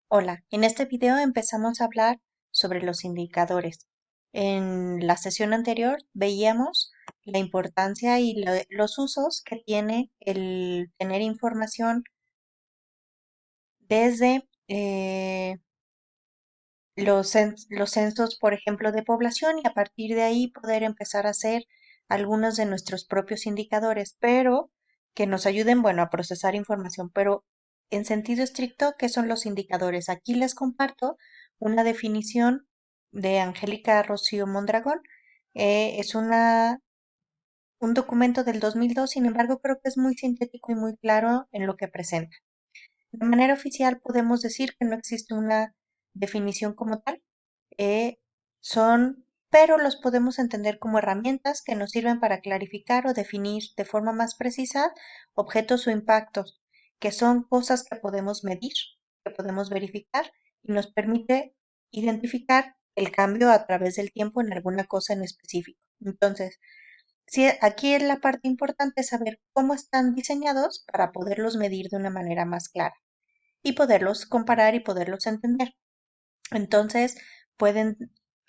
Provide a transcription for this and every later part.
Hola, en este video empezamos a hablar sobre los indicadores. En la sesión anterior veíamos la importancia y los usos que tiene el tener información desde los censos, por ejemplo, de población y a partir de ahí poder empezar a hacer algunos de nuestros propios indicadores, pero que nos ayuden, bueno, a procesar información. Pero en sentido estricto, ¿qué son los indicadores? Aquí les comparto una definición de Angélica Rocío Mondragón. Es un documento del 2002, sin embargo, creo que es muy sintético y muy claro en lo que presenta. De manera oficial podemos decir que no existe una definición como tal, eh, pero los podemos entender como herramientas que nos sirven para clarificar o definir de forma más precisa objetos o impactos, que son cosas que podemos medir, que podemos verificar y nos permite identificar el cambio a través del tiempo en alguna cosa en específico. Entonces, sí, aquí es la parte importante saber cómo están diseñados para poderlos medir de una manera más clara y poderlos comparar y poderlos entender. Entonces, pueden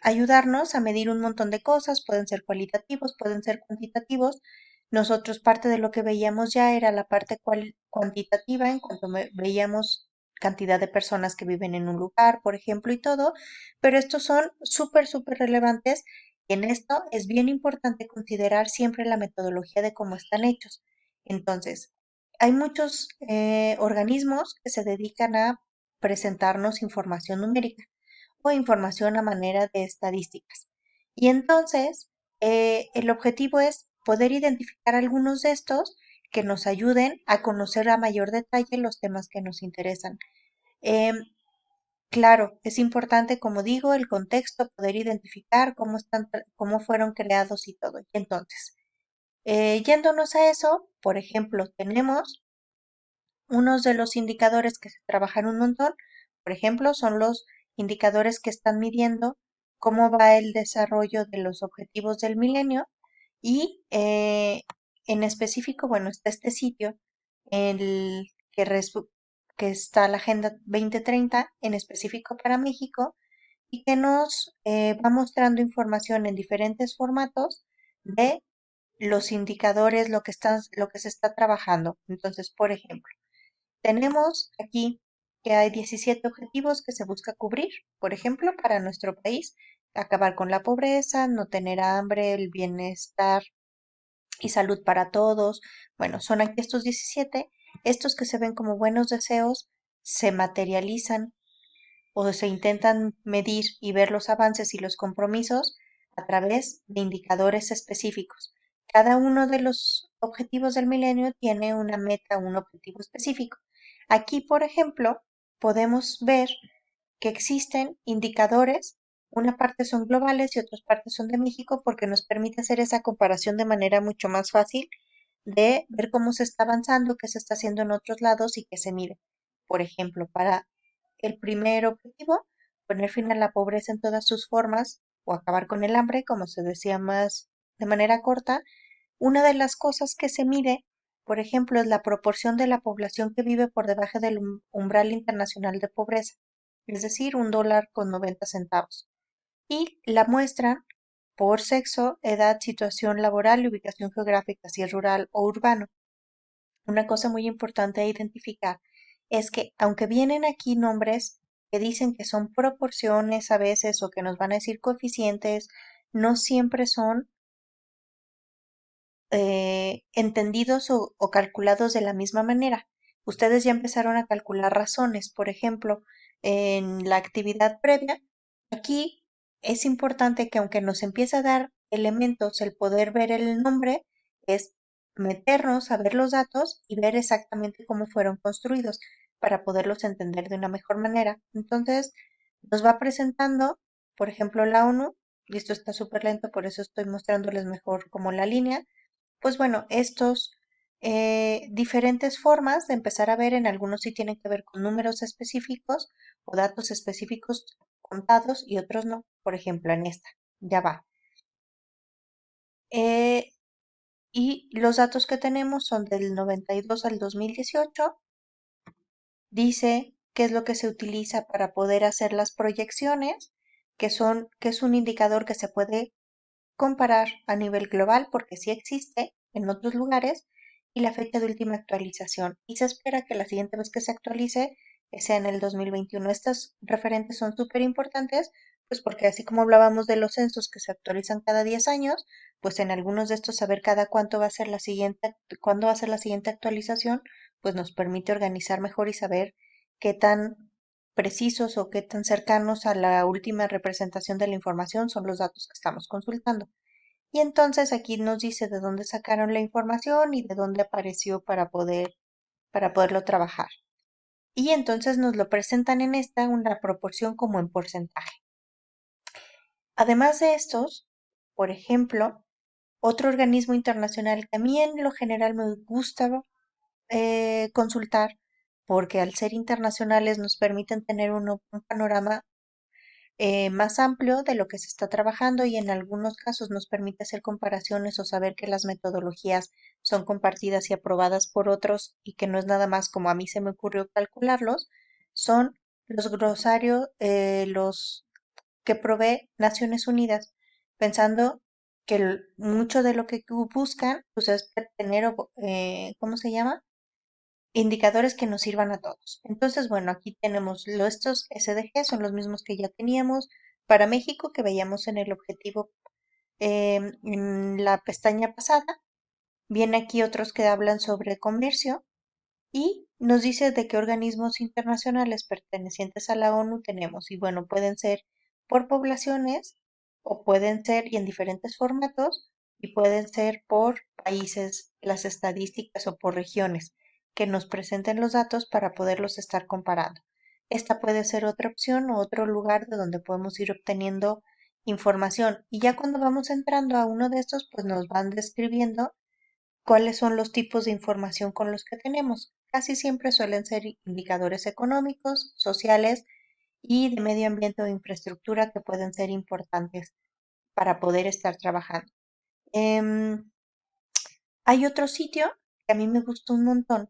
ayudarnos a medir un montón de cosas, pueden ser cualitativos, pueden ser cuantitativos. Nosotros parte de lo que veíamos ya era la parte cuantitativa en cuanto veíamos cantidad de personas que viven en un lugar, por ejemplo, y todo, pero estos son súper relevantes y en esto es bien importante considerar siempre la metodología de cómo están hechos. Entonces, hay muchos organismos que se dedican a presentarnos información numérica o información a manera de estadísticas. Y entonces, el objetivo es poder identificar algunos de estos que nos ayuden a conocer a mayor detalle los temas que nos interesan. Em, claro, es importante, como digo, el contexto, poder identificar cómo fueron creados y todo. Y entonces, yéndonos a eso, por ejemplo, tenemos unos de los indicadores que se trabajan un montón, por ejemplo, son los indicadores que están midiendo cómo va el desarrollo de los objetivos del milenio y en específico, bueno, está este sitio, el que está la Agenda 2030 en específico para México y que nos va mostrando información en diferentes formatos de los indicadores, lo que se está trabajando. Entonces, por ejemplo, tenemos aquí que hay 17 objetivos que se busca cubrir, por ejemplo, para nuestro país, acabar con la pobreza, no tener hambre, el bienestar y salud para todos. Bueno, son aquí estos 17. Estos que se ven como buenos deseos se materializan o se intentan medir y ver los avances y los compromisos a través de indicadores específicos. Cada uno de los objetivos del milenio tiene una meta, un objetivo específico. Aquí, por ejemplo, podemos ver que existen indicadores, una parte son globales y otras partes son de México porque nos permite hacer esa comparación de manera mucho más fácil de ver cómo se está avanzando, qué se está haciendo en otros lados y qué se mide. Por ejemplo, para el primer objetivo, poner fin a la pobreza en todas sus formas o acabar con el hambre, como se decía más de manera corta, una de las cosas que se mide, por ejemplo, es la proporción de la población que vive por debajo del umbral internacional de pobreza, es decir, $1.90. Y la muestran por sexo, edad, situación laboral y ubicación geográfica, si es rural o urbano. Una cosa muy importante a identificar es que aunque vienen aquí nombres que dicen que son proporciones a veces o que nos van a decir coeficientes, no siempre son entendidos o calculados de la misma manera. Ustedes ya empezaron a calcular razones, por ejemplo, en la actividad previa. Aquí es importante que aunque nos empiece a dar elementos el poder ver el nombre, es meternos a ver los datos y ver exactamente cómo fueron construidos para poderlos entender de una mejor manera. Entonces, nos va presentando, por ejemplo, la ONU, y esto está súper lento, por eso estoy mostrándoles mejor como la línea, pues bueno, estos diferentes formas de empezar a ver, en algunos sí tienen que ver con números específicos o datos específicos contados y otros no. Por ejemplo, en esta, ya va. Eh, y los datos que tenemos son del 92 al 2018. Dice que es lo que se utiliza para poder hacer las proyecciones, que es un indicador que se puede comparar a nivel global porque sí existe en otros lugares, y la fecha de última actualización. Y se espera que la siguiente vez que se actualice sea en el 2021. Estas referentes son súper importantes, pues porque así como hablábamos de los censos que se actualizan cada 10 años, pues en algunos de estos saber cada cuánto va a ser la siguiente, cuándo va a ser la siguiente actualización, pues nos permite organizar mejor y saber qué tan precisos o qué tan cercanos a la última representación de la información son los datos que estamos consultando. Y entonces aquí nos dice de dónde sacaron la información y de dónde apareció para poderlo trabajar. Y entonces nos lo presentan en esta una proporción como en porcentaje. Además de estos, por ejemplo, otro organismo internacional que a mí en lo general me gusta consultar, porque al ser internacionales nos permiten tener un panorama más amplio de lo que se está trabajando, y en algunos casos nos permite hacer comparaciones o saber que las metodologías son compartidas y aprobadas por otros y que no es nada más como a mí se me ocurrió calcularlos, son los glosarios, los que provee Naciones Unidas, pensando que mucho de lo que buscan pues es tener, ¿cómo se llama? Indicadores que nos sirvan a todos. Entonces, bueno, aquí tenemos estos SDG, son los mismos que ya teníamos para México, que veíamos en el objetivo en la pestaña pasada. Viene aquí otros que hablan sobre comercio y nos dice de qué organismos internacionales pertenecientes a la ONU tenemos. Y bueno, pueden ser por poblaciones o pueden ser y en diferentes formatos y pueden ser por países, las estadísticas o por regiones que nos presenten los datos para poderlos estar comparando. Esta puede ser otra opción o otro lugar de donde podemos ir obteniendo información. Y ya cuando vamos entrando a uno de estos, pues nos van describiendo cuáles son los tipos de información con los que tenemos. Casi siempre suelen ser indicadores económicos, sociales y de medio ambiente o infraestructura que pueden ser importantes para poder estar trabajando. Em, Hay otro sitio que a mí me gustó un montón,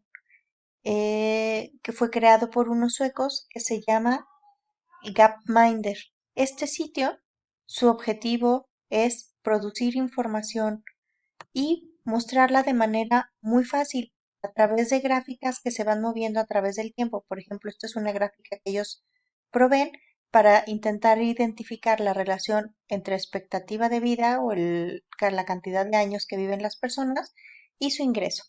que fue creado por unos suecos que se llama Gapminder. Este sitio, su objetivo es producir información y mostrarla de manera muy fácil a través de gráficas que se van moviendo a través del tiempo. Por ejemplo, esta es una gráfica que ellos proveen para intentar identificar la relación entre expectativa de vida o la cantidad de años que viven las personas y su ingreso.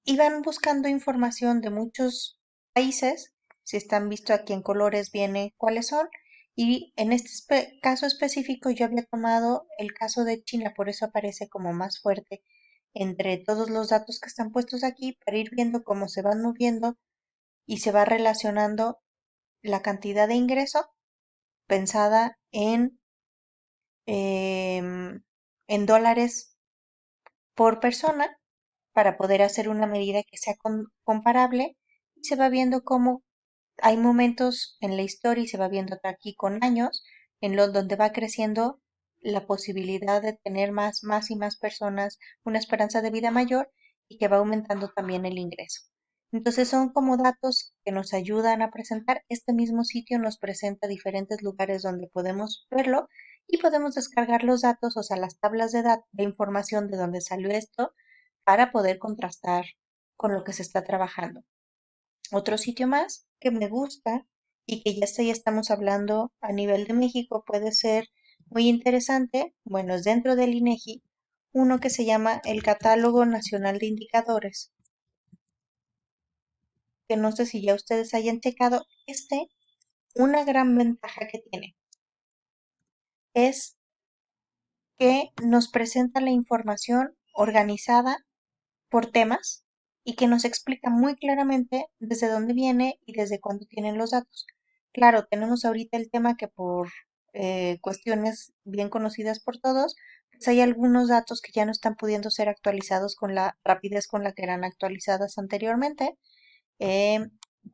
Y van buscando información de muchos países. Si están visto aquí en colores viene cuáles son, y en este caso específico yo había tomado el caso de China, por eso aparece como más fuerte entre todos los datos que están puestos aquí, para ir viendo cómo se van moviendo y se va relacionando la cantidad de ingreso pensada en dólares por persona, para poder hacer una medida que sea comparable, y se va viendo cómo hay momentos en la historia y se va viendo aquí con años en los donde va creciendo la posibilidad de tener más y más personas una esperanza de vida mayor, y que va aumentando también el ingreso. Entonces son como datos que nos ayudan a presentar. Este mismo sitio nos presenta diferentes lugares donde podemos verlo y podemos descargar los datos, o sea, las tablas de información de donde salió esto, para poder contrastar con lo que se está trabajando. Otro sitio más que me gusta y que ya estamos hablando a nivel de México, puede ser muy interesante, bueno, es dentro del INEGI, uno que se llama el Catálogo Nacional de Indicadores, que no sé si ya ustedes hayan checado. Una gran ventaja que tiene es que nos presenta la información organizada por temas y que nos explica muy claramente desde dónde viene y desde cuándo tienen los datos. Claro, tenemos ahorita el tema que por cuestiones bien conocidas por todos, pues hay algunos datos que ya no están pudiendo ser actualizados con la rapidez con la que eran actualizadas anteriormente, eh,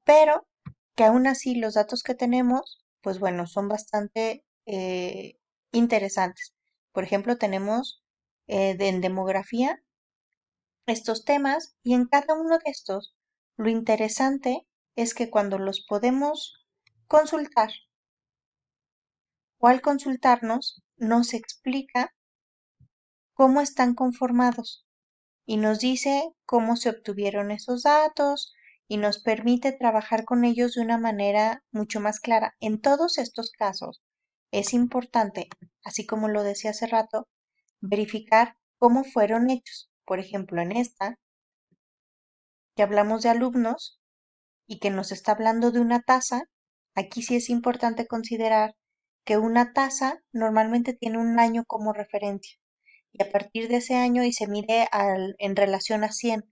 pero que aún así los datos que tenemos, pues bueno, son bastante interesantes. Por ejemplo, tenemos en demografía estos temas, y en cada uno de estos lo interesante es que cuando los podemos consultar o al consultarnos nos explica cómo están conformados y nos dice cómo se obtuvieron esos datos y nos permite trabajar con ellos de una manera mucho más clara. En todos estos casos es importante, así como lo decía hace rato, verificar cómo fueron hechos. Por ejemplo, en esta, que hablamos de alumnos y que nos está hablando de una tasa, aquí sí es importante considerar que una tasa normalmente tiene un año como referencia y a partir de ese año y se mide en relación a 100.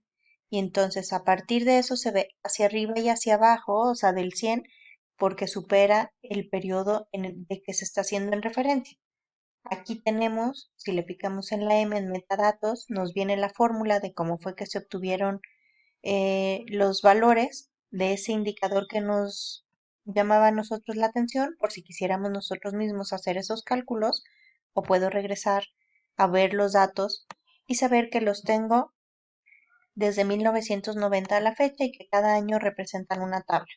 Y entonces a partir de eso se ve hacia arriba y hacia abajo, o sea, del 100, porque supera el periodo en el de que se está haciendo en referencia. Aquí tenemos, si le picamos en la M en metadatos, nos viene la fórmula de cómo fue que se obtuvieron los valores de ese indicador que nos llamaba a nosotros la atención, por si quisiéramos nosotros mismos hacer esos cálculos, o puedo regresar a ver los datos y saber que los tengo desde 1990 a la fecha y que cada año representan una tabla.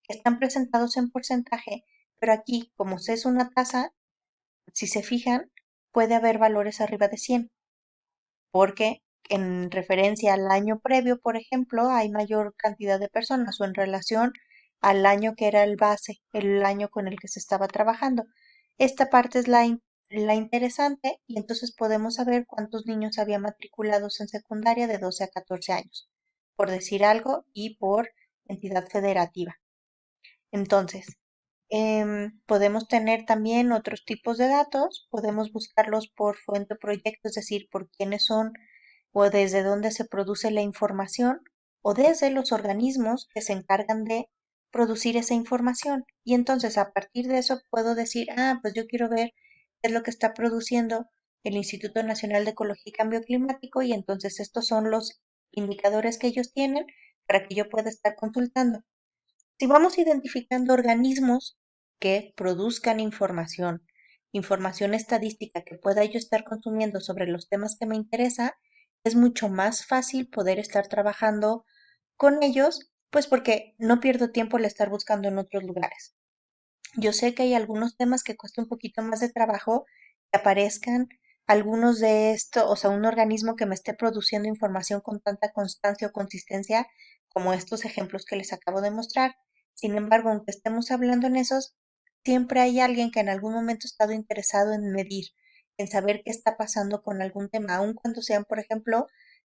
Están presentados en porcentaje, pero aquí, como se es una tasa, si se fijan, puede haber valores arriba de 100 porque en referencia al año previo, por ejemplo, hay mayor cantidad de personas o en relación al año que era el base, el año con el que se estaba trabajando. Esta parte es la interesante y entonces podemos saber cuántos niños había matriculados en secundaria de 12 a 14 años, por decir algo, y por entidad federativa. Entonces, podemos tener también otros tipos de datos, podemos buscarlos por fuente o proyecto, es decir, por quiénes son o desde dónde se produce la información o desde los organismos que se encargan de producir esa información. Y entonces a partir de eso puedo decir, ah, pues yo quiero ver qué es lo que está produciendo el Instituto Nacional de Ecología y Cambio Climático y entonces estos son los indicadores que ellos tienen para que yo pueda estar consultando. Si vamos identificando organismos que produzcan información estadística que pueda yo estar consumiendo sobre los temas que me interesa, es mucho más fácil poder estar trabajando con ellos, pues porque no pierdo tiempo al estar buscando en otros lugares. Yo sé que hay algunos temas que cuesta un poquito más de trabajo que aparezcan algunos de estos, o sea, un organismo que me esté produciendo información con tanta constancia o consistencia como estos ejemplos que les acabo de mostrar. Sin embargo, aunque estemos hablando en esos, siempre hay alguien que en algún momento ha estado interesado en medir, en saber qué está pasando con algún tema, aun cuando sean, por ejemplo,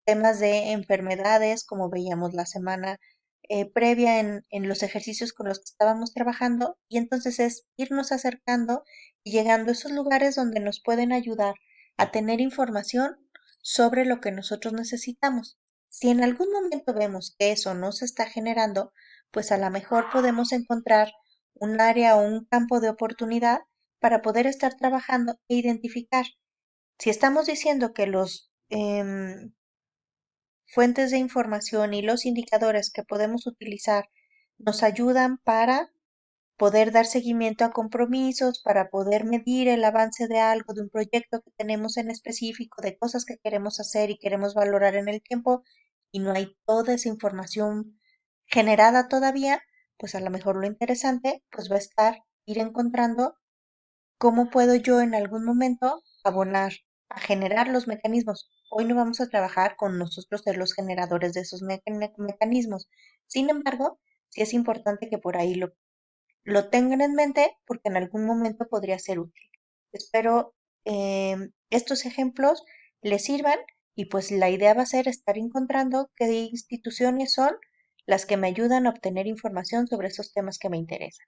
temas de enfermedades, como veíamos la semana previa en los ejercicios con los que estábamos trabajando y entonces es irnos acercando y llegando a esos lugares donde nos pueden ayudar a tener información sobre lo que nosotros necesitamos. Si en algún momento vemos que eso no se está generando, pues a lo mejor podemos encontrar un área o un campo de oportunidad para poder estar trabajando e identificar. Si estamos diciendo que los fuentes de información y los indicadores que podemos utilizar nos ayudan para poder dar seguimiento a compromisos, para poder medir el avance de algo, de un proyecto que tenemos en específico, de cosas que queremos hacer y queremos valorar en el tiempo, y no hay toda esa información generada todavía, pues a lo mejor lo interesante pues va a estar ir encontrando cómo puedo yo en algún momento abonar a generar los mecanismos. Hoy no vamos a trabajar con nosotros ser los generadores de esos mecanismos. Sin embargo, sí es importante que por ahí lo tengan en mente porque en algún momento podría ser útil. Espero estos ejemplos les sirvan y pues la idea va a ser estar encontrando qué instituciones son las que me ayudan a obtener información sobre esos temas que me interesan.